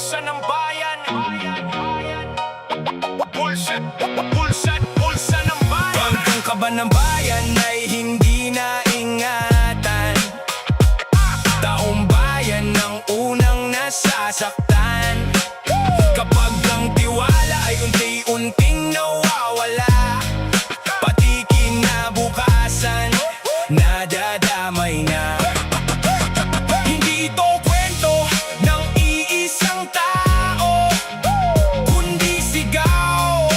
Pulsa ng bayan. Pulsa ng bayan. Pagkang kaba ng bayan ay hindi na ingatan. Taong bayan ang unang nasasaktan. Kapag ang tiwala ay unti-unting nawawala, pati kinabukasan nadadamay na. Hindi ito kwento ng iisang tao, kundi sigaw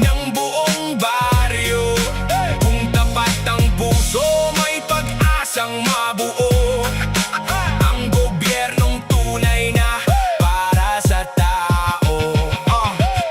ng buong baryo. Kung tapat ang puso, may pag-asang mabuo ang gobyernong tunay na para sa tao.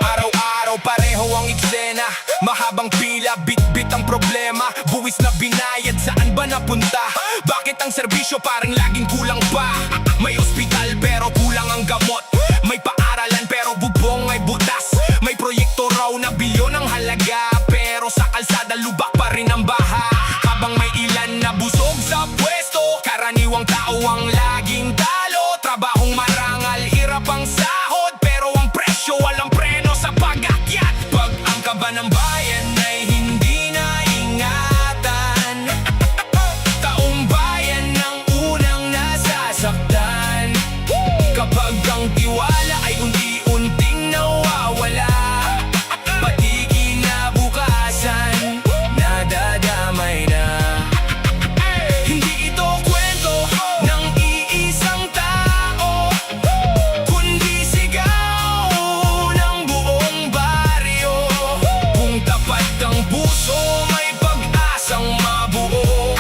Araw-araw pareho ang eksena, mahabang pila, bit-bit ang problema. Buwis na binayad, saan ba napunta? Bakit ang serbisyo parang laging kulang pa? May ospital pero kulang ang gamot, may paaralan pero bubong ay butas. May proyekto raw na bilyon ang halaga, pero sa kalsada lubak pa rin ang baha. Habang may ilan na busog sa pwesto, karaniwang tao ang laging talo. Trabahong marangal, hirap ang sahod, pero ang presyo walang preno sa pag-akyat. Pag ang kaba ng bayan ay hindi na ingatan, taong bayan ang unang nasasaktan. Kapag ang tiwala ay unti-unting nawawala, pati kinabukasan nadadamay na. Hindi ito kwento ng iisang tao, kundi sigaw ng buong baryo. Kung tapat ang puso, may pag-asang mabuo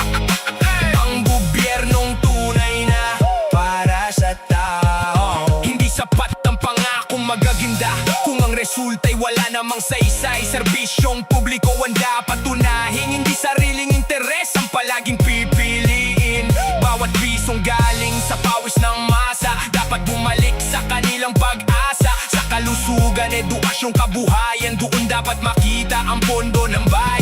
ang gobyernong tunay na para sa tao. Hindi sapat ang pangakong magaginda kung ang resulta'y wala namang saysay. Serbisyong publiko ang dapat unahin, hindi sariling interes ang palaging pipiliin. Bawat pisong galing sa pawis ng masa dapat bumalik sa kanilang pag-asa. Sa kalusugan, edukasyong, kabuhayan, doon dapat makita ang pondo ng bayan.